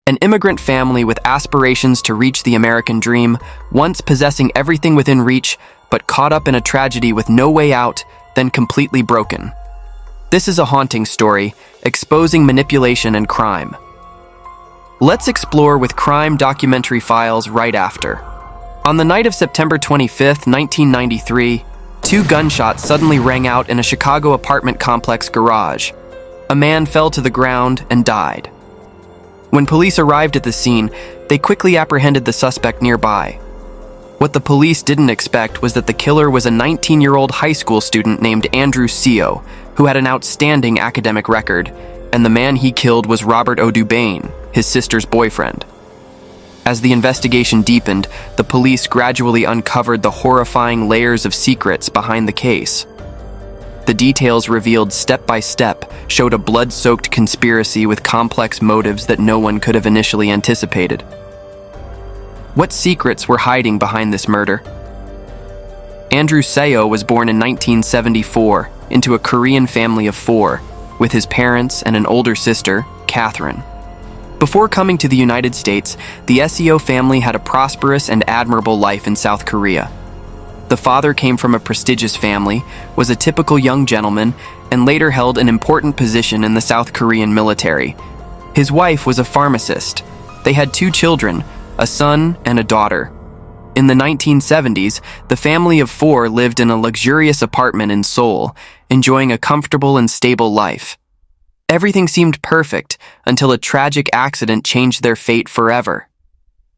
An immigrant family with aspirations to reach the American dream, once possessing everything within reach, but caught up in a tragedy with no way out, then completely broken. This is a haunting story, exposing manipulation and crime. Let's explore with crime documentary files right after. On the night of September 25, 1993, 2 gunshots suddenly rang out in a Chicago apartment complex garage. A man fell to the ground and died. When police arrived at the scene, they quickly apprehended the suspect nearby. What the police didn't expect was that the killer was a 19-year-old high school student named Andrew Seo, who had an outstanding academic record, and the man he killed was Robert O'Dubain, his sister's boyfriend. As the investigation deepened, the police gradually uncovered the horrifying layers of secrets behind the case. The details revealed step by step showed a blood-soaked conspiracy with complex motives that no one could have initially anticipated. What secrets were hiding behind this murder? Andrew Seo was born in 1974 into a Korean family of 4, with his parents and an older sister, Catherine. Before coming to the United States, the Seo family had a prosperous and admirable life in South Korea. The father came from a prestigious family, was a typical young gentleman, and later held an important position in the South Korean military. His wife was a pharmacist. They had 2 children, a son and a daughter. In the 1970s, the family of 4 lived in a luxurious apartment in Seoul, enjoying a comfortable and stable life. Everything seemed perfect until a tragic accident changed their fate forever.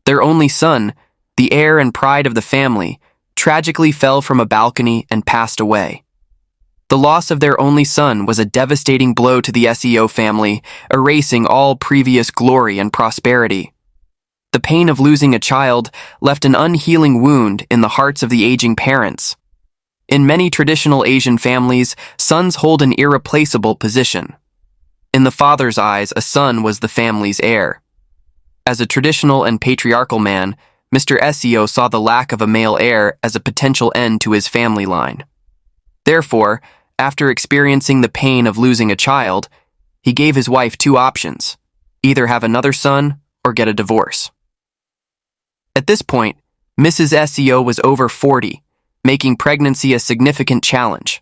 Their only son, the heir and pride of the family, tragically fell from a balcony and passed away. The loss of their only son was a devastating blow to the Seo family, erasing all previous glory and prosperity. The pain of losing a child left an unhealing wound in the hearts of the aging parents. In many traditional Asian families, sons hold an irreplaceable position. In the father's eyes, a son was the family's heir. As a traditional and patriarchal man, Mr. Seo saw the lack of a male heir as a potential end to his family line. Therefore, after experiencing the pain of losing a child, he gave his wife 2 options: either have another son or get a divorce. At this point, Mrs. Seo was over 40, making pregnancy a significant challenge.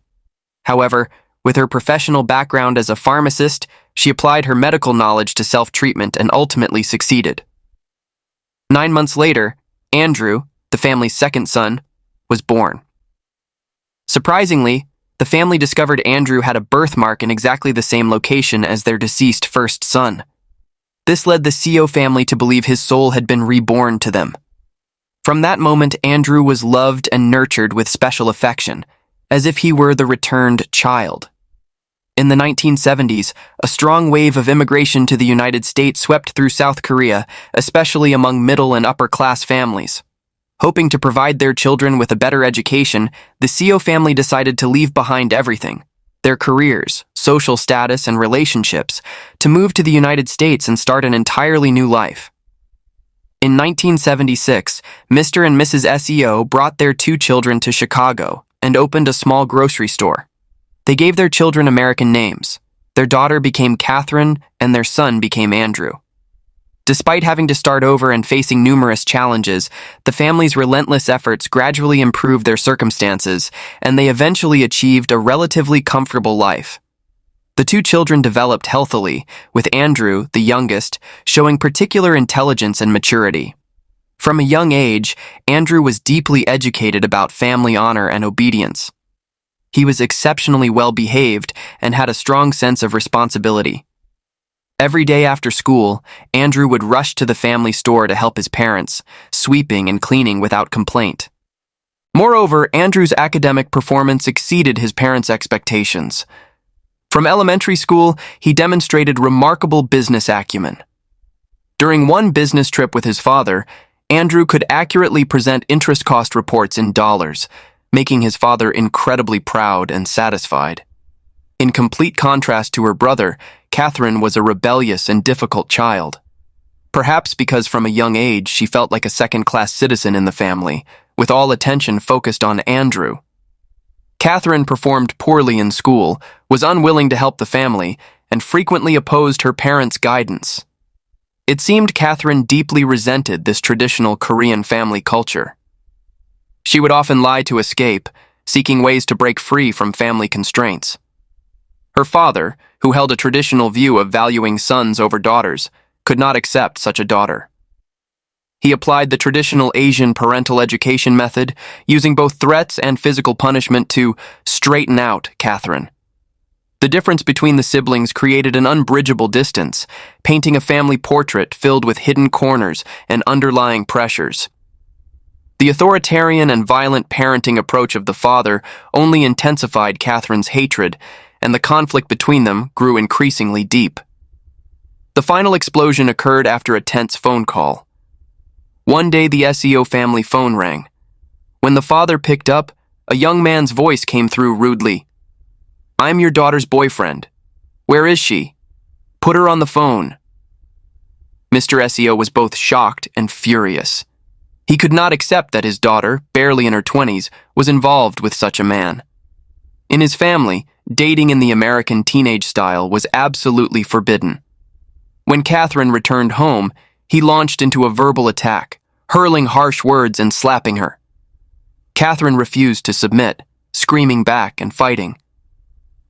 However, with her professional background as a pharmacist, she applied her medical knowledge to self-treatment and ultimately succeeded. 9 months later, Andrew, the family's second son, was born. Surprisingly, the family discovered Andrew had a birthmark in exactly the same location as their deceased first son. This led the Seo family to believe his soul had been reborn to them. From that moment, Andrew was loved and nurtured with special affection, as if he were the returned child. In the 1970s, a strong wave of immigration to the United States swept through South Korea, especially among middle and upper-class families. Hoping to provide their children with a better education, the Seo family decided to leave behind everything, their careers, social status, and relationships, to move to the United States and start an entirely new life. In 1976, Mr. and Mrs. Seo brought their 2 children to Chicago and opened a small grocery store. They gave their children American names. Their daughter became Catherine and their son became Andrew. Despite having to start over and facing numerous challenges, the family's relentless efforts gradually improved their circumstances, and they eventually achieved a relatively comfortable life. The 2 children developed healthily, with Andrew, the youngest, showing particular intelligence and maturity. From a young age, Andrew was deeply educated about family honor and obedience. He was exceptionally well-behaved and had a strong sense of responsibility. Every day after school, Andrew would rush to the family store to help his parents, sweeping and cleaning without complaint. Moreover, Andrew's academic performance exceeded his parents' expectations. From elementary school, he demonstrated remarkable business acumen. During one business trip with his father, Andrew could accurately present interest cost reports in dollars, making his father incredibly proud and satisfied. In complete contrast to her brother, Catherine was a rebellious and difficult child. Perhaps because from a young age she felt like a second-class citizen in the family, with all attention focused on Andrew. Catherine performed poorly in school, was unwilling to help the family, and frequently opposed her parents' guidance. It seemed Catherine deeply resented this traditional Korean family culture. She would often lie to escape, seeking ways to break free from family constraints. Her father, who held a traditional view of valuing sons over daughters, could not accept such a daughter. He applied the traditional Asian parental education method, using both threats and physical punishment to straighten out Catherine. The difference between the siblings created an unbridgeable distance, painting a family portrait filled with hidden corners and underlying pressures. The authoritarian and violent parenting approach of the father only intensified Catherine's hatred, and the conflict between them grew increasingly deep. The final explosion occurred after a tense phone call. One day the SEO family phone rang. When the father picked up, a young man's voice came through rudely. "I'm your daughter's boyfriend. Where is she? Put her on the phone." Mr. SEO was both shocked and furious. He could not accept that his daughter, barely in her 20s, was involved with such a man. In his family, dating in the American teenage style was absolutely forbidden. When Catherine returned home, he launched into a verbal attack, hurling harsh words and slapping her. Catherine refused to submit, screaming back and fighting.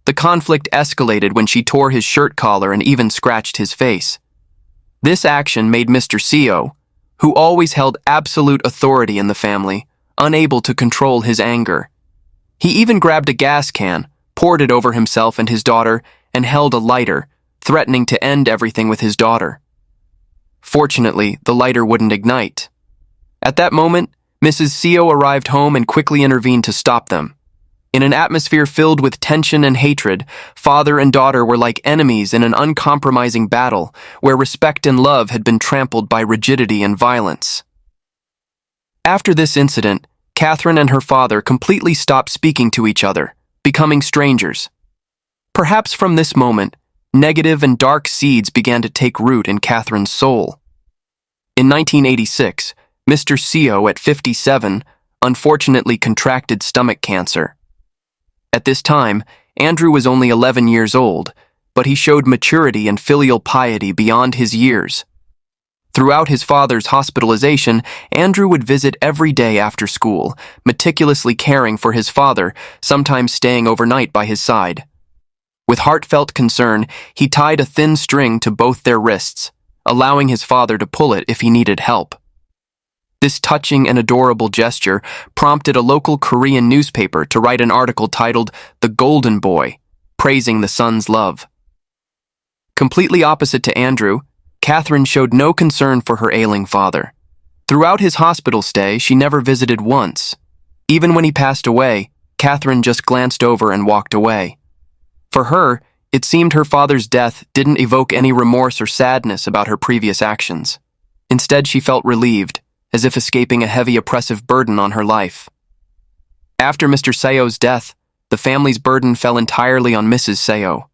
The conflict escalated when she tore his shirt collar and even scratched his face. This action made Mr. Seo, who always held absolute authority in the family, unable to control his anger. He even grabbed a gas can, poured it over himself and his daughter, and held a lighter, threatening to end everything with his daughter. Fortunately, the lighter wouldn't ignite. At that moment, Mrs. Seo arrived home and quickly intervened to stop them. In an atmosphere filled with tension and hatred, father and daughter were like enemies in an uncompromising battle where respect and love had been trampled by rigidity and violence. After this incident, Catherine and her father completely stopped speaking to each other, becoming strangers. Perhaps from this moment, negative and dark seeds began to take root in Catherine's soul. In 1986, Mr. Seo, at 57, unfortunately contracted stomach cancer. At this time, Andrew was only 11 years old, but he showed maturity and filial piety beyond his years. Throughout his father's hospitalization, Andrew would visit every day after school, meticulously caring for his father, sometimes staying overnight by his side. With heartfelt concern, he tied a thin string to both their wrists, allowing his father to pull it if he needed help. This touching and adorable gesture prompted a local Korean newspaper to write an article titled "The Golden Boy," praising the son's love. Completely opposite to Andrew, Catherine showed no concern for her ailing father. Throughout his hospital stay, she never visited once. Even when he passed away, Catherine just glanced over and walked away. For her, it seemed her father's death didn't evoke any remorse or sadness about her previous actions. Instead, she felt relieved, as if escaping a heavy oppressive burden on her life. After Mr. Seo's death, the family's burden fell entirely on Mrs. Seo.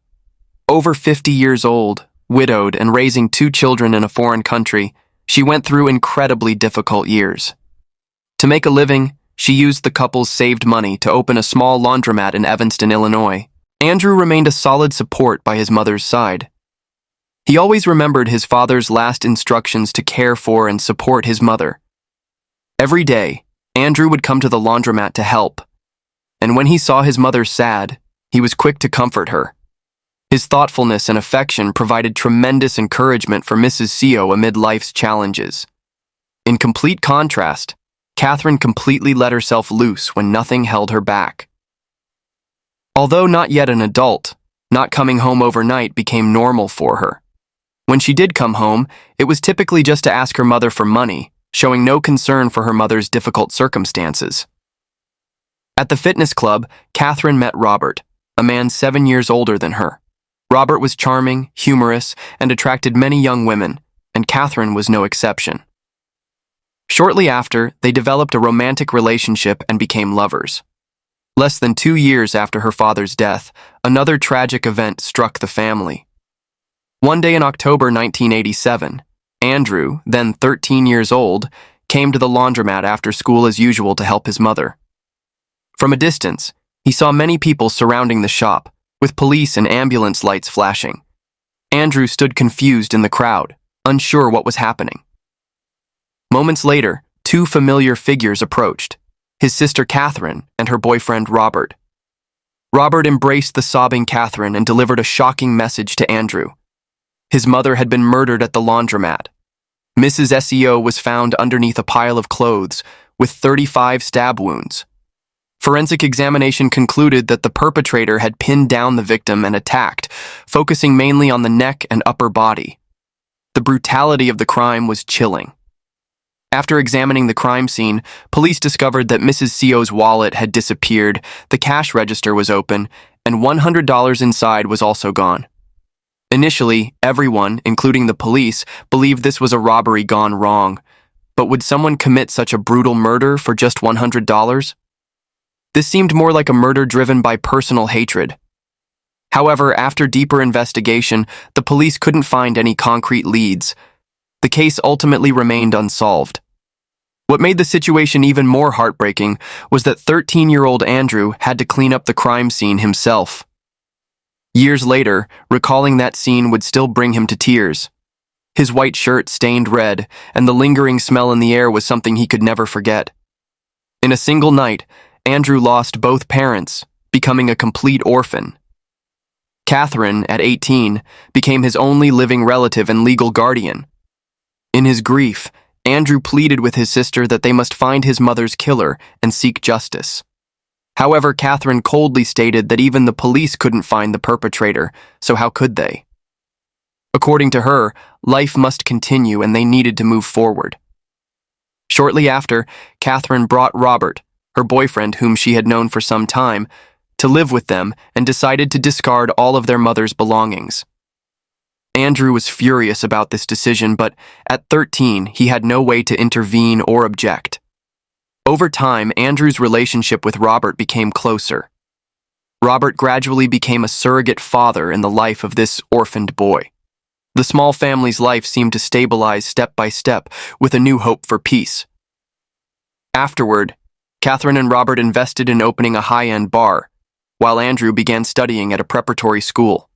Over 50 years old, widowed, and raising 2 children in a foreign country, she went through incredibly difficult years. To make a living, she used the couple's saved money to open a small laundromat in Evanston, Illinois. Andrew remained a solid support by his mother's side. He always remembered his father's last instructions to care for and support his mother. Every day, Andrew would come to the laundromat to help, and when he saw his mother sad, he was quick to comfort her. His thoughtfulness and affection provided tremendous encouragement for Mrs. Seo amid life's challenges. In complete contrast, Catherine completely let herself loose when nothing held her back. Although not yet an adult, not coming home overnight became normal for her. When she did come home, it was typically just to ask her mother for money, showing no concern for her mother's difficult circumstances. At the fitness club, Catherine met Robert, a man 7 years older than her. Robert was charming, humorous, and attracted many young women, and Catherine was no exception. Shortly after, they developed a romantic relationship and became lovers. Less than 2 years after her father's death, another tragic event struck the family. One day in October 1987, Andrew, then 13 years old, came to the laundromat after school as usual to help his mother. From a distance, he saw many people surrounding the shop, with police and ambulance lights flashing. Andrew stood confused in the crowd, unsure what was happening. Moments later, two familiar figures approached, his sister Catherine and her boyfriend Robert. Robert embraced the sobbing Catherine and delivered a shocking message to Andrew. His mother had been murdered at the laundromat. Mrs. SEO was found underneath a pile of clothes with 35 stab wounds. Forensic examination concluded that the perpetrator had pinned down the victim and attacked, focusing mainly on the neck and upper body. The brutality of the crime was chilling. After examining the crime scene, police discovered that Mrs. CO's wallet had disappeared, the cash register was open, and $100 inside was also gone. Initially, everyone, including the police, believed this was a robbery gone wrong. But would someone commit such a brutal murder for just $100? This seemed more like a murder driven by personal hatred. However, after deeper investigation, the police couldn't find any concrete leads. The case ultimately remained unsolved. What made the situation even more heartbreaking was that 13-year-old Andrew had to clean up the crime scene himself. Years later, recalling that scene would still bring him to tears. His white shirt stained red, and the lingering smell in the air was something he could never forget. In a single night, Andrew lost both parents, becoming a complete orphan. Catherine, at 18, became his only living relative and legal guardian. In his grief, Andrew pleaded with his sister that they must find his mother's killer and seek justice. However, Catherine coldly stated that even the police couldn't find the perpetrator, so how could they? According to her, life must continue and they needed to move forward. Shortly after, Catherine brought Robert, her boyfriend whom she had known for some time, to live with them and decided to discard all of their mother's belongings. Andrew was furious about this decision, but at 13, he had no way to intervene or object. Over time, Andrew's relationship with Robert became closer. Robert gradually became a surrogate father in the life of this orphaned boy. The small family's life seemed to stabilize step by step with a new hope for peace. Afterward, Catherine and Robert invested in opening a high-end bar, while Andrew began studying at a preparatory school.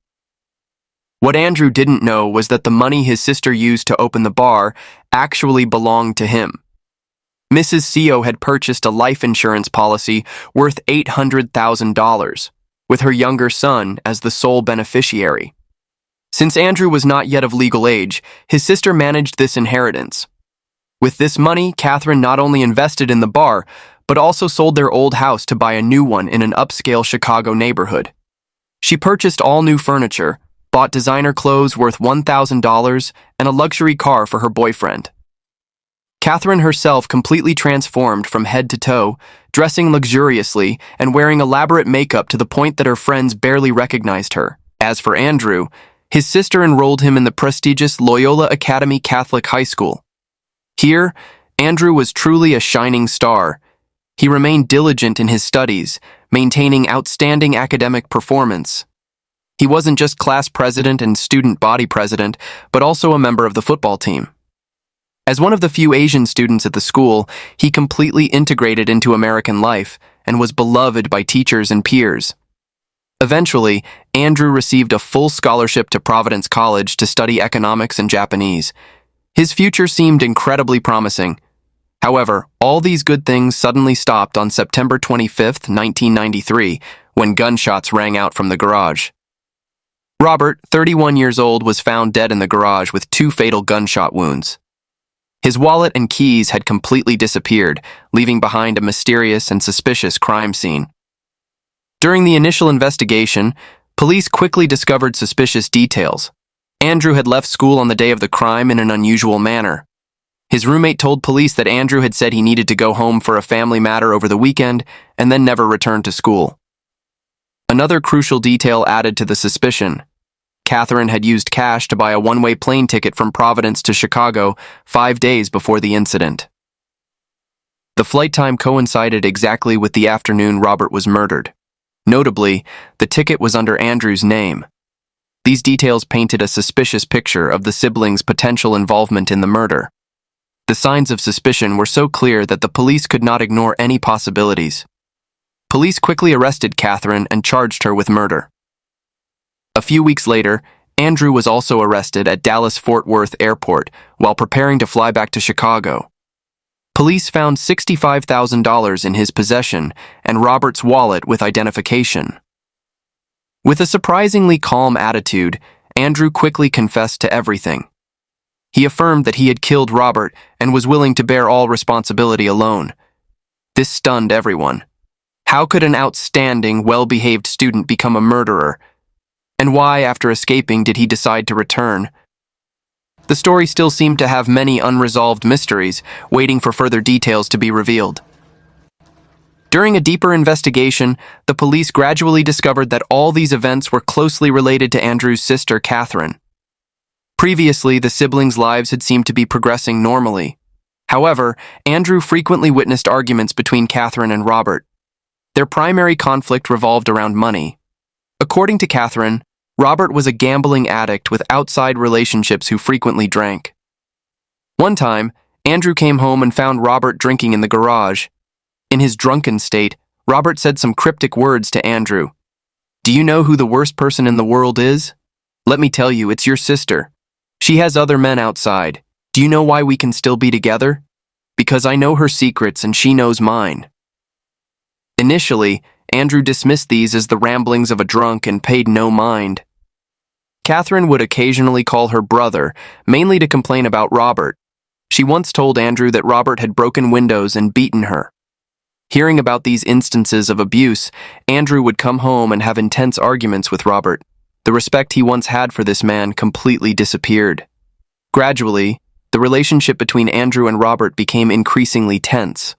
What Andrew didn't know was that the money his sister used to open the bar actually belonged to him. Mrs. CO had purchased a life insurance policy worth $800,000, with her younger son as the sole beneficiary. Since Andrew was not yet of legal age, his sister managed this inheritance. With this money, Catherine not only invested in the bar, but also sold their old house to buy a new one in an upscale Chicago neighborhood. She purchased all new furniture, bought designer clothes worth $1,000, and a luxury car for her boyfriend. Catherine herself completely transformed from head to toe, dressing luxuriously and wearing elaborate makeup to the point that her friends barely recognized her. As for Andrew, his sister enrolled him in the prestigious Loyola Academy Catholic High School. Here, Andrew was truly a shining star. He remained diligent in his studies, maintaining outstanding academic performance. He wasn't just class president and student body president, but also a member of the football team. As one of the few Asian students at the school, he completely integrated into American life and was beloved by teachers and peers. Eventually, Andrew received a full scholarship to Providence College to study economics and Japanese. His future seemed incredibly promising. However, all these good things suddenly stopped on September 25, 1993, when gunshots rang out from the garage. Robert, 31 years old, was found dead in the garage with 2 fatal gunshot wounds. His wallet and keys had completely disappeared, leaving behind a mysterious and suspicious crime scene. During the initial investigation, police quickly discovered suspicious details. Andrew had left school on the day of the crime in an unusual manner. His roommate told police that Andrew had said he needed to go home for a family matter over the weekend and then never returned to school. Another crucial detail added to the suspicion. Catherine had used cash to buy a one-way plane ticket from Providence to Chicago 5 days before the incident. The flight time coincided exactly with the afternoon Robert was murdered. Notably, the ticket was under Andrew's name. These details painted a suspicious picture of the siblings' potential involvement in the murder. The signs of suspicion were so clear that the police could not ignore any possibilities. Police quickly arrested Catherine and charged her with murder. A few weeks later, Andrew was also arrested at Dallas-Fort Worth Airport while preparing to fly back to Chicago. Police found $65,000 in his possession and Robert's wallet with identification. With a surprisingly calm attitude, Andrew quickly confessed to everything. He affirmed that he had killed Robert and was willing to bear all responsibility alone. This stunned everyone. How could an outstanding, well-behaved student become a murderer? And why, after escaping, did he decide to return? The story still seemed to have many unresolved mysteries, waiting for further details to be revealed. During a deeper investigation, the police gradually discovered that all these events were closely related to Andrew's sister, Catherine. Previously, the siblings' lives had seemed to be progressing normally. However, Andrew frequently witnessed arguments between Catherine and Robert. Their primary conflict revolved around money. According to Catherine, Robert was a gambling addict with outside relationships who frequently drank. One time, Andrew came home and found Robert drinking in the garage. In his drunken state, Robert said some cryptic words to Andrew. "Do you know who the worst person in the world is? Let me tell you, it's your sister. She has other men outside. Do you know why we can still be together? Because I know her secrets and she knows mine." Initially, Andrew dismissed these as the ramblings of a drunk and paid no mind. Catherine would occasionally call her brother, mainly to complain about Robert. She once told Andrew that Robert had broken windows and beaten her. Hearing about these instances of abuse, Andrew would come home and have intense arguments with Robert. The respect he once had for this man completely disappeared. Gradually, the relationship between Andrew and Robert became increasingly tense.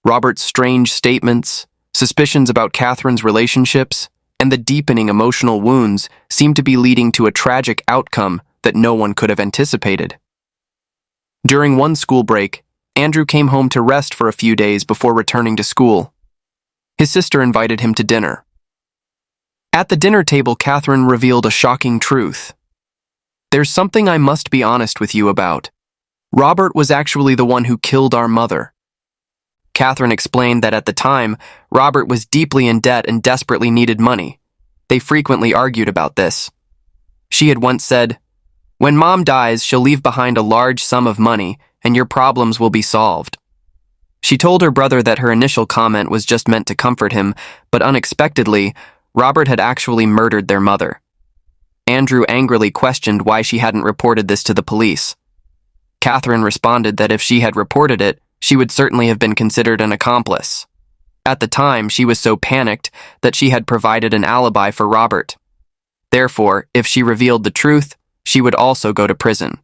Robert's strange statements, suspicions about Catherine's relationships, and the deepening emotional wounds seemed to be leading to a tragic outcome that no one could have anticipated. During one school break, Andrew came home to rest for a few days before returning to school. His sister invited him to dinner. At the dinner table, Catherine revealed a shocking truth. "There's something I must be honest with you about. Robert was actually the one who killed our mother." Catherine explained that at the time, Robert was deeply in debt and desperately needed money. They frequently argued about this. She had once said, "When Mom dies, she'll leave behind a large sum of money, and your problems will be solved." She told her brother that her initial comment was just meant to comfort him, but unexpectedly, Robert had actually murdered their mother. Andrew angrily questioned why she hadn't reported this to the police. Catherine responded that if she had reported it, she would certainly have been considered an accomplice. At the time, she was so panicked that she had provided an alibi for Robert. Therefore, if she revealed the truth, she would also go to prison.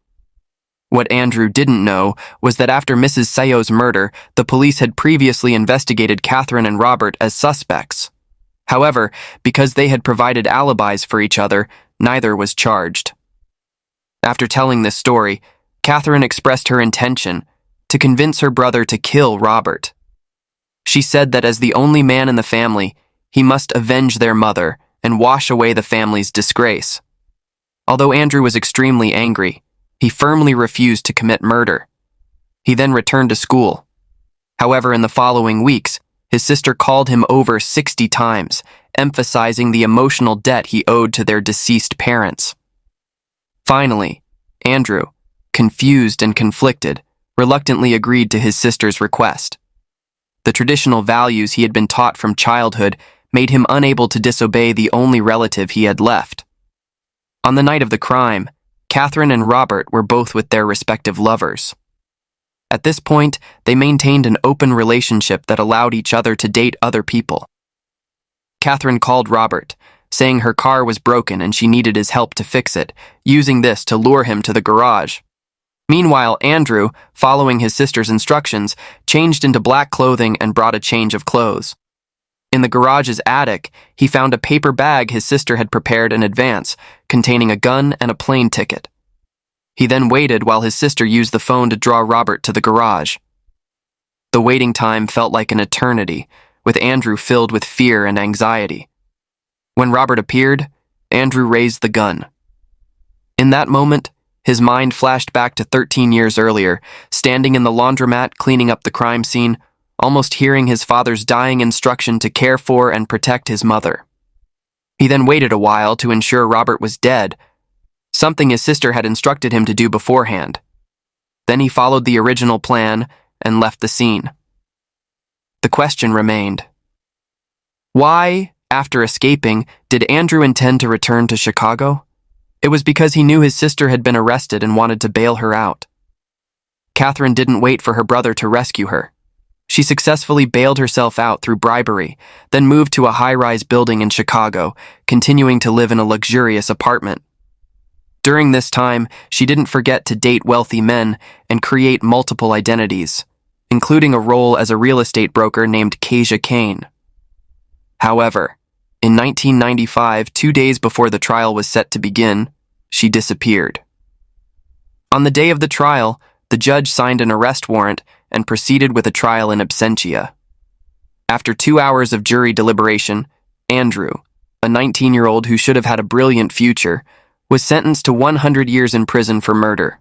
What Andrew didn't know was that after Mrs. Sayo's murder, the police had previously investigated Catherine and Robert as suspects. However, because they had provided alibis for each other, neither was charged. After telling this story, Catherine expressed her intention to convince her brother to kill Robert. She said that as the only man in the family, he must avenge their mother and wash away the family's disgrace. Although Andrew was extremely angry, he firmly refused to commit murder. He then returned to school. However, in the following weeks, his sister called him over 60 times, emphasizing the emotional debt he owed to their deceased parents. Finally, Andrew, confused and conflicted, reluctantly agreed to his sister's request. The traditional values he had been taught from childhood made him unable to disobey the only relative he had left. On the night of the crime, Catherine and Robert were both with their respective lovers. At this point, they maintained an open relationship that allowed each other to date other people. Catherine called Robert, saying her car was broken and she needed his help to fix it, using this to lure him to the garage. Meanwhile, Andrew, following his sister's instructions, changed into black clothing and brought a change of clothes. In the garage's attic, he found a paper bag his sister had prepared in advance, containing a gun and a plane ticket. He then waited while his sister used the phone to draw Robert to the garage. The waiting time felt like an eternity, with Andrew filled with fear and anxiety. When Robert appeared, Andrew raised the gun. In that moment, his mind flashed back to 13 years earlier, standing in the laundromat cleaning up the crime scene, almost hearing his father's dying instruction to care for and protect his mother. He then waited a while to ensure Robert was dead, something his sister had instructed him to do beforehand. Then he followed the original plan and left the scene. The question remained. Why, after escaping, did Andrew intend to return to Chicago? It was because he knew his sister had been arrested and wanted to bail her out. Catherine didn't wait for her brother to rescue her. She successfully bailed herself out through bribery, then moved to a high-rise building in Chicago, continuing to live in a luxurious apartment. During this time, she didn't forget to date wealthy men and create multiple identities, including a role as a real estate broker named Kasia Kane. However, in 1995, 2 days before the trial was set to begin, she disappeared. On the day of the trial, the judge signed an arrest warrant and proceeded with a trial in absentia. After 2 hours of jury deliberation, Andrew, a 19-year-old who should have had a brilliant future, was sentenced to 100 years in prison for murder.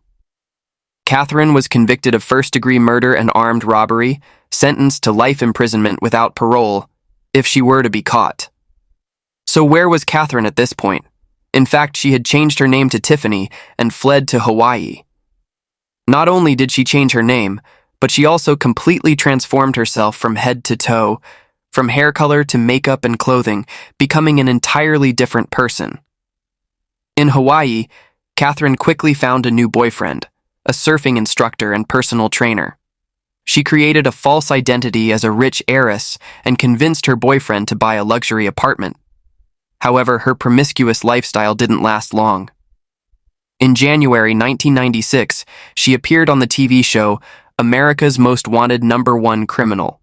Catherine was convicted of first-degree murder and armed robbery, sentenced to life imprisonment without parole, if she were to be caught. So where was Catherine at this point? In fact, she had changed her name to Tiffany and fled to Hawaii. Not only did she change her name, but she also completely transformed herself from head to toe, from hair color to makeup and clothing, becoming an entirely different person. In Hawaii, Catherine quickly found a new boyfriend, a surfing instructor and personal trainer. She created a false identity as a rich heiress and convinced her boyfriend to buy a luxury apartment. However, her promiscuous lifestyle didn't last long. In January 1996, she appeared on the TV show America's Most Wanted #1 Criminal.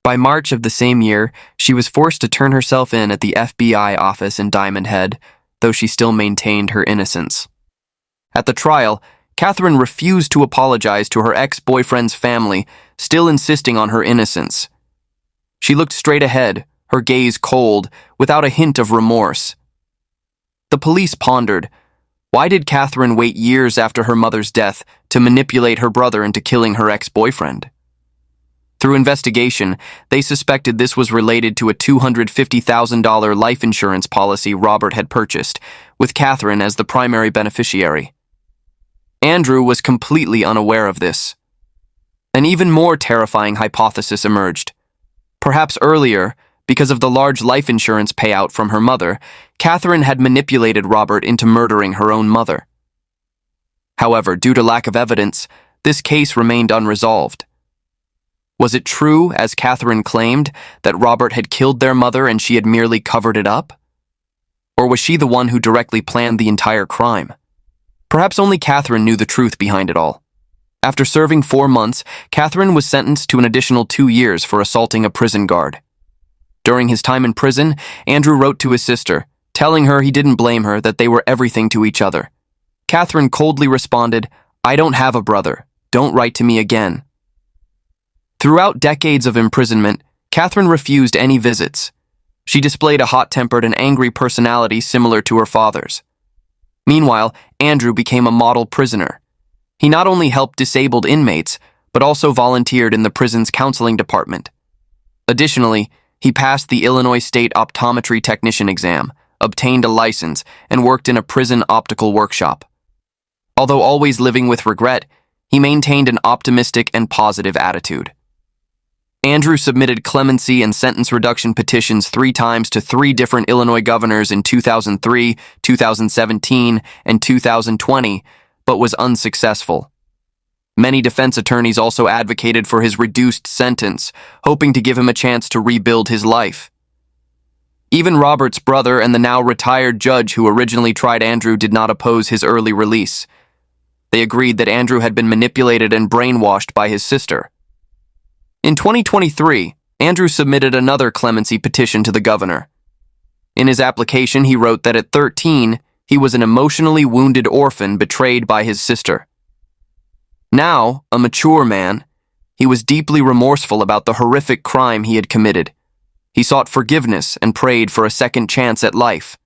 By March of the same year, she was forced to turn herself in at the FBI office in Diamond Head, though she still maintained her innocence. At the trial, Catherine refused to apologize to her ex-boyfriend's family, still insisting on her innocence. She looked straight ahead, her gaze cold, without a hint of remorse. The police pondered, why did Catherine wait years after her mother's death to manipulate her brother into killing her ex-boyfriend? Through investigation, they suspected this was related to a $250,000 life insurance policy Robert had purchased, with Catherine as the primary beneficiary. Andrew was completely unaware of this. An even more terrifying hypothesis emerged. Perhaps earlier, because of the large life insurance payout from her mother, Catherine had manipulated Robert into murdering her own mother. However, due to lack of evidence, this case remained unresolved. Was it true, as Catherine claimed, that Robert had killed their mother and she had merely covered it up? Or was she the one who directly planned the entire crime? Perhaps only Catherine knew the truth behind it all. After serving 4 months, Catherine was sentenced to an additional 2 years for assaulting a prison guard. During his time in prison, Andrew wrote to his sister, telling her he didn't blame her, that they were everything to each other. Catherine coldly responded, "I don't have a brother. Don't write to me again." Throughout decades of imprisonment, Catherine refused any visits. She displayed a hot-tempered and angry personality similar to her father's. Meanwhile, Andrew became a model prisoner. He not only helped disabled inmates, but also volunteered in the prison's counseling department. Additionally, he passed the Illinois State Optometry Technician exam, obtained a license, and worked in a prison optical workshop. Although always living with regret, he maintained an optimistic and positive attitude. Andrew submitted clemency and sentence reduction petitions 3 times to 3 different Illinois governors in 2003, 2017, and 2020, but was unsuccessful. Many defense attorneys also advocated for his reduced sentence, hoping to give him a chance to rebuild his life. Even Robert's brother and the now retired judge who originally tried Andrew did not oppose his early release. They agreed that Andrew had been manipulated and brainwashed by his sister. In 2023, Andrew submitted another clemency petition to the governor. In his application, he wrote that at 13, he was an emotionally wounded orphan betrayed by his sister. Now, a mature man, he was deeply remorseful about the horrific crime he had committed. He sought forgiveness and prayed for a second chance at life.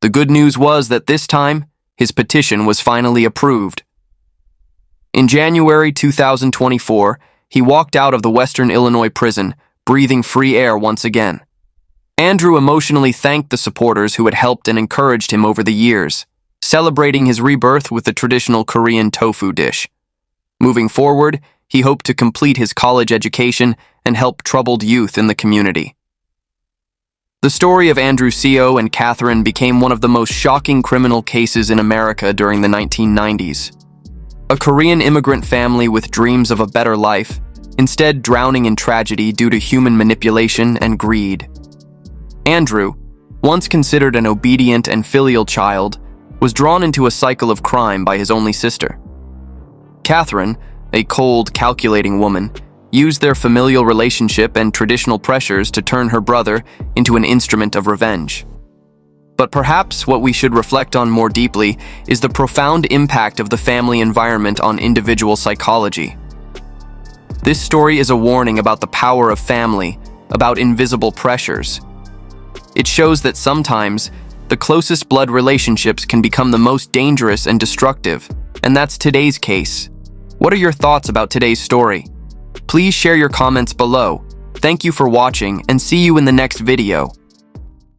The good news was that this time, his petition was finally approved. In January 2024, he walked out of the Western Illinois prison, breathing free air once again. Andrew emotionally thanked the supporters who had helped and encouraged him over the years. celebrating his rebirth with the traditional Korean tofu dish. Moving forward, he hoped to complete his college education and help troubled youth in the community. The story of Andrew Seo and Catherine became one of the most shocking criminal cases in America during the 1990s. A Korean immigrant family with dreams of a better life, instead drowning in tragedy due to human manipulation and greed. Andrew, once considered an obedient and filial child, was drawn into a cycle of crime by his only sister. Catherine, a cold, calculating woman, used their familial relationship and traditional pressures to turn her brother into an instrument of revenge. But perhaps what we should reflect on more deeply is the profound impact of the family environment on individual psychology. This story is a warning about the power of family, about invisible pressures. It shows that sometimes the closest blood relationships can become the most dangerous and destructive, and that's today's case. What are your thoughts about today's story? Please share your comments below. Thank you for watching and see you in the next video.